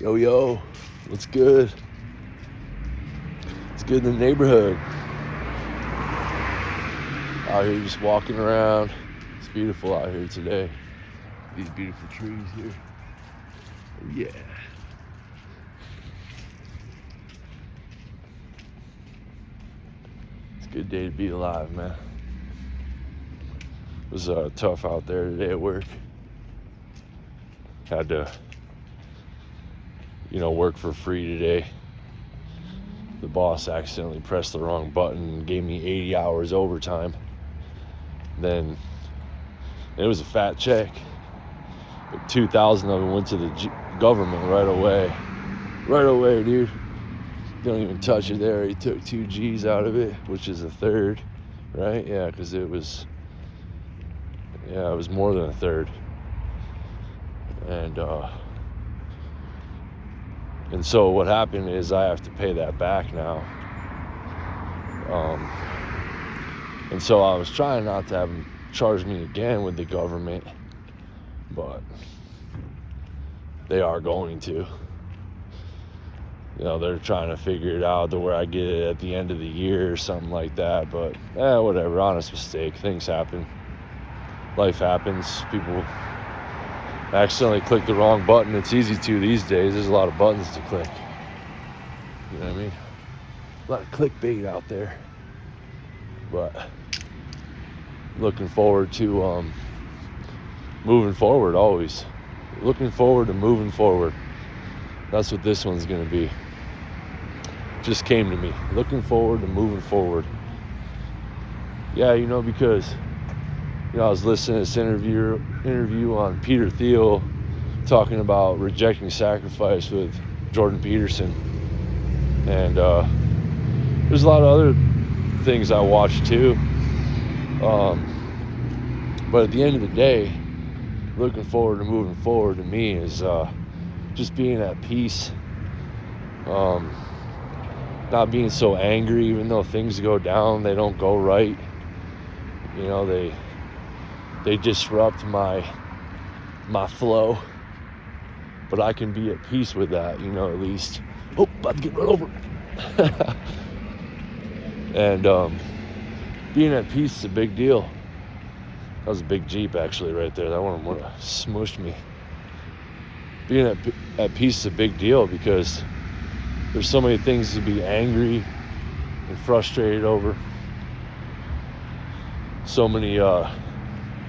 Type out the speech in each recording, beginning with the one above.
Yo, yo, what's good? It's good in the neighborhood. Out here just walking around. It's beautiful out here today. These beautiful trees here. Oh, yeah. It's a good day to be alive, man. It was tough out there today at work. Had to, work for free today. The boss accidentally pressed the wrong button and gave me 80 hours overtime. Then it was a fat check, but 2,000 of them went to the government right away, dude. Don't even touch it there. He took 2 G's out of it, which is a third, right? Yeah, because it was more than a third. And so what happened is I have to pay that back now. And so I was trying not to have them charge me again with the government, but they are going to. They're trying to figure it out to where I get it at the end of the year or something like that. But whatever, honest mistake. Things happen. Life happens. People accidentally click the wrong button. It's easy to these days. There's a lot of buttons to click. You know what I mean? A lot of clickbait out there. But looking forward to moving forward always. Looking forward to moving forward. That's what this one's going to be. Just came to me. Looking forward to moving forward. Yeah, because I was listening to this interview on Peter Thiel talking about rejecting sacrifice with Jordan Peterson. And there's a lot of other things I watch too. But at the end of the day, looking forward to moving forward to me is just being at peace. Not being so angry, even though things go down, they don't go right. They disrupt my flow. But I can be at peace with that, at least. Oh, about to get run over. And being at peace is a big deal. That was a big Jeep actually right there. That one would have smushed me. Being at peace is a big deal because there's so many things to be angry and frustrated over. So many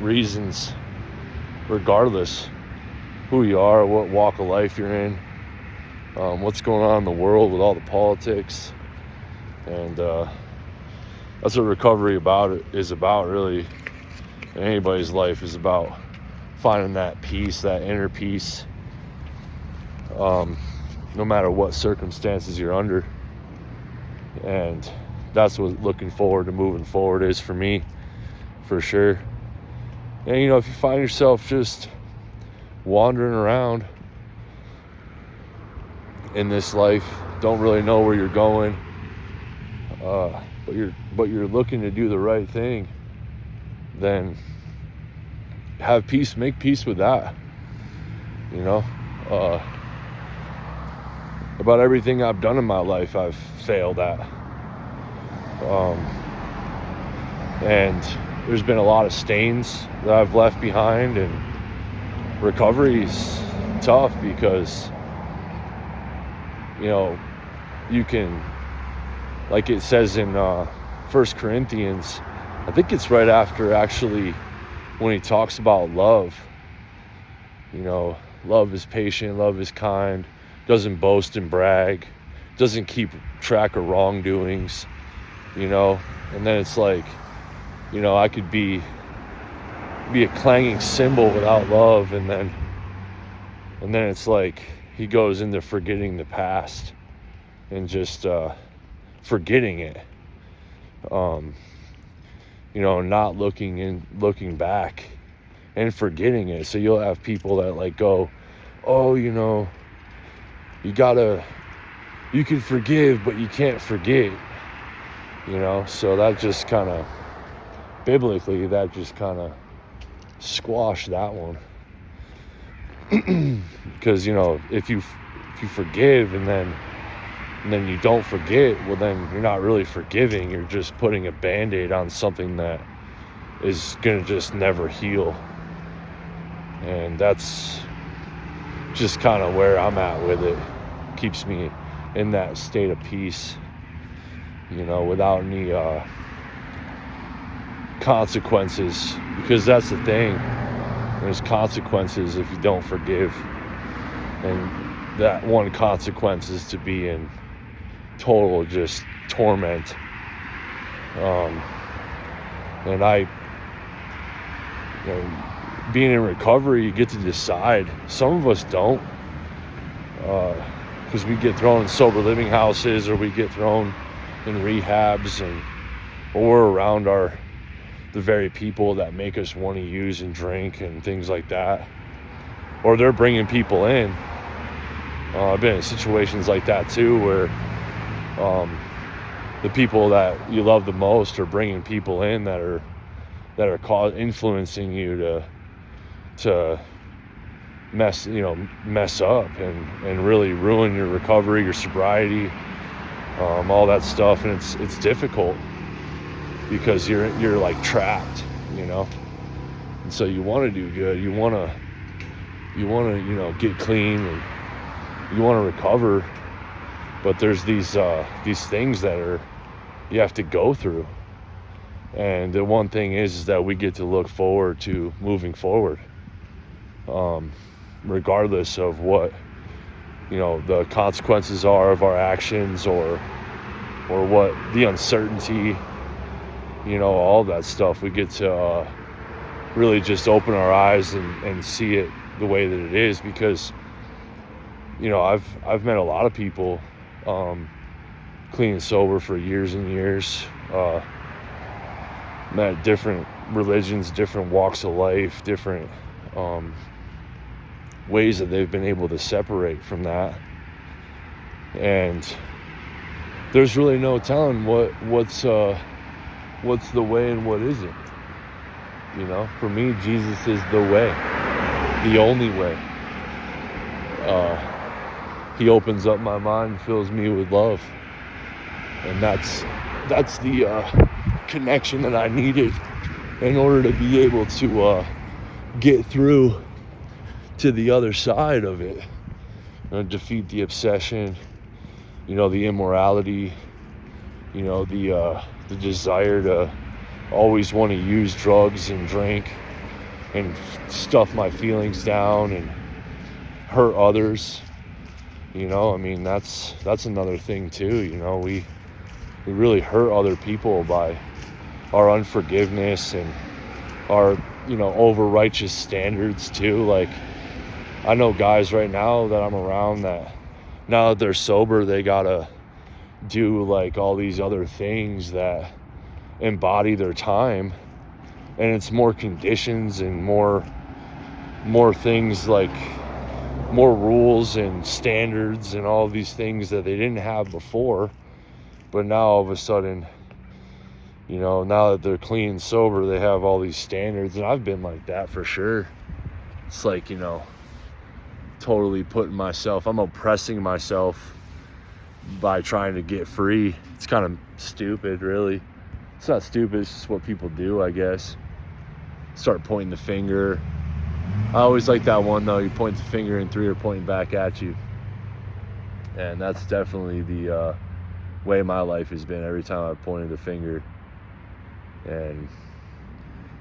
reasons, regardless who you are, what walk of life you're in, what's going on in the world with all the politics. And that's what recovery is about, really. In anybody's life is about finding that peace, that inner peace, no matter what circumstances you're under. And that's what looking forward to moving forward is for me, for sure. And if you find yourself just wandering around in this life, don't really know where you're going, but you're looking to do the right thing, then have peace, make peace with that. About everything I've done in my life, I've failed at. And there's been a lot of stains that I've left behind, and recovery's tough because, you can, like it says in 1 Corinthians, I think it's right after actually when he talks about love. Love is patient, love is kind, doesn't boast and brag, doesn't keep track of wrongdoings, and then it's like, I could be a clanging cymbal without love, and then it's like he goes into forgetting the past and just forgetting it, not looking back and forgetting it. So you'll have people that go, oh, you can forgive, but you can't forget, so that just kind of, biblically, that just kind of squashed that one. Because, if you if you forgive and then you don't forget, well, then you're not really forgiving. You're just putting a Band-Aid on something that is going to just never heal. And that's just kind of where I'm at with it. Keeps me in that state of peace, without any consequences, because that's the thing. There's consequences if you don't forgive, and that one consequence is to be in total just torment. And being in recovery, you get to decide. Some of us don't, because we get thrown in sober living houses, or we get thrown in rehabs, or we're around the very people that make us want to use and drink and things like that, or they're bringing people in. I've been in situations like that too, where the people that you love the most are bringing people in that are influencing you to mess up and really ruin your recovery, your sobriety, all that stuff. And it's difficult because you're like trapped, and so you want to do good, you want to get clean, and you want to recover, but there's these things that you have to go through. And the one thing is that we get to look forward to moving forward, regardless of what the consequences are of our actions, or what the uncertainty, all that stuff. We get to really just open our eyes and see it the way that it is, because I've met a lot of people clean and sober for years and years, met different religions, different walks of life, different ways that they've been able to separate from that. And there's really no telling what's the way and what isn't. For me, Jesus is the way, the only way. He opens up my mind, fills me with love, and that's the connection that I needed in order to be able to get through to the other side of it, and defeat the obsession, the immorality, the desire to always want to use drugs and drink and stuff my feelings down and hurt others. That's another thing too. We really hurt other people by our unforgiveness and our over righteous standards too. Like, I know guys right now that I'm around that now that they're sober, they gotta do like all these other things that embody their time, and it's more conditions and more things, like more rules and standards and all these things that they didn't have before. But now all of a sudden, now that they're clean and sober, they have all these standards. And I've been like that for sure. It's like, totally putting myself, I'm oppressing myself by trying to get free. It's kind of stupid, really. It's not stupid, it's just what people do, I guess. Start pointing the finger. I always like that one though, you point the finger and three are pointing back at you. And that's definitely the way my life has been every time I've pointed the finger. And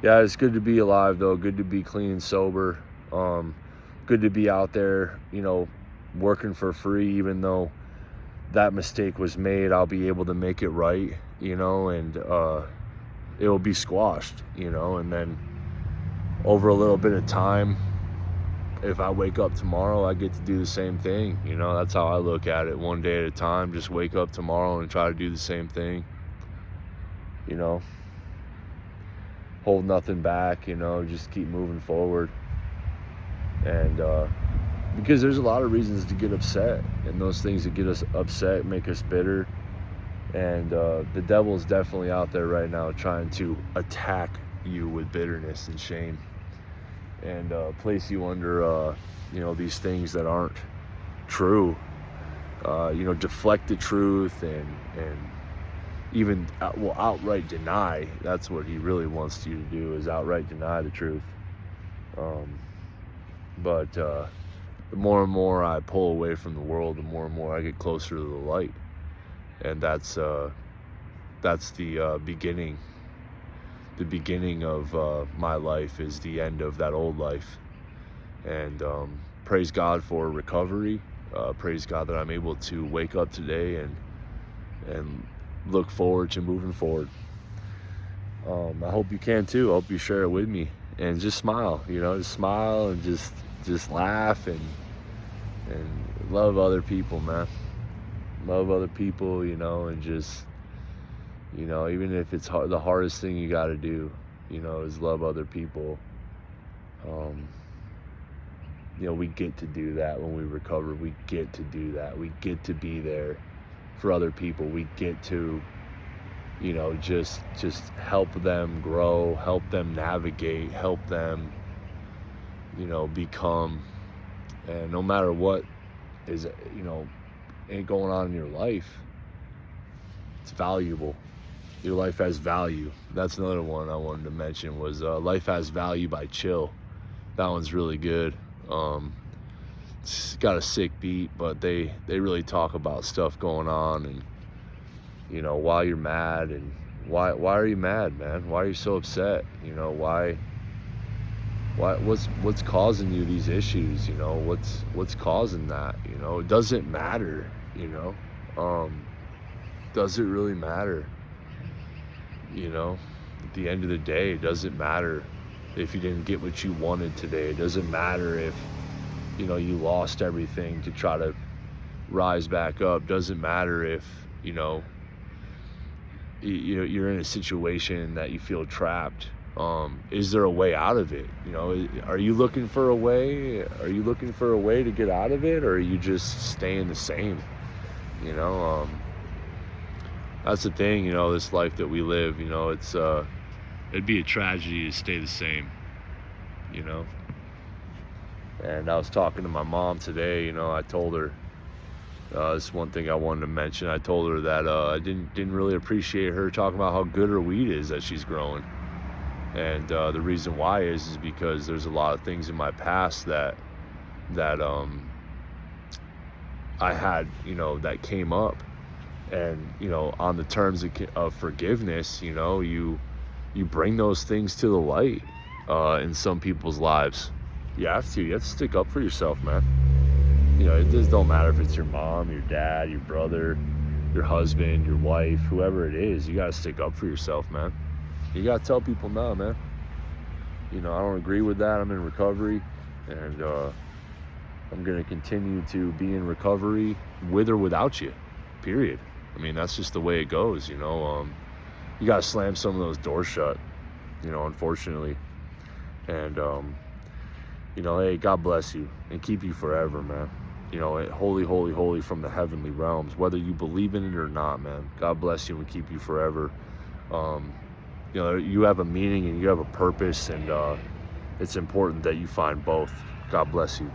yeah, it's good to be alive though, good to be clean and sober. Good to be out there, working for free. Even though that mistake was made, I'll be able to make it right, and it will be squashed, and then over a little bit of time, if I wake up tomorrow, I get to do the same thing. That's how I look at it, one day at a time. Just wake up tomorrow and try to do the same thing, hold nothing back, just keep moving forward. And because there's a lot of reasons to get upset, and those things that get us upset make us bitter. And the devil's definitely out there right now trying to attack you with bitterness and shame, and place you under these things that aren't true. deflect the truth and even outright deny. That's what he really wants you to do, is outright deny the truth. But the more and more I pull away from the world, the more and more I get closer to the light, and that's the beginning. The beginning of my life is the end of that old life, and praise God for recovery. Praise God that I'm able to wake up today and look forward to moving forward. I hope you can too. I hope you share it with me, and just smile. Just smile and just laugh and love other people, man. Love other people, and just, even if it's hard, the hardest thing you got to do, is love other people. We get to do that when we recover. We get to do that. We get to be there for other people. We get to, just help them grow, help them navigate, help them, become. And no matter what is, ain't going on in your life, it's valuable. Your life has value. That's another one I wanted to mention, was Life Has Value by Chill. That one's really good. It's got a sick beat, but they really talk about stuff going on, and why you're mad, and why are you mad, man? Why are you so upset? What's causing you these issues? What's causing that? It doesn't matter. Does it really matter? At the end of the day, it doesn't matter if you didn't get what you wanted today. It doesn't matter if you lost everything to try to rise back up. Doesn't matter if you're in a situation that you feel trapped. Is there a way out of it? Are you looking for a way? Are you looking for a way to get out of it, or are you just staying the same? That's the thing. This life that we live, it's it'd be a tragedy to stay the same. And I was talking to my mom today. I told her, this is one thing I wanted to mention. I told her that I didn't really appreciate her talking about how good her weed is that she's growing. And the reason why is because there's a lot of things in my past that I had, that came up, and on the terms of forgiveness, you bring those things to the light in some people's lives. You have to stick up for yourself, man. It just don't matter if it's your mom, your dad, your brother, your husband, your wife, whoever it is. You gotta stick up for yourself, man. You gotta tell people, no, man, I don't agree with that. I'm in recovery, and I'm gonna continue to be in recovery with or without you, period. That's just the way it goes. You gotta slam some of those doors shut, unfortunately. And hey, God bless you and keep you forever, man. Holy, holy, holy from the heavenly realms, whether you believe in it or not, man. God bless you and keep you forever. You have a meaning and you have a purpose, and it's important that you find both. God bless you.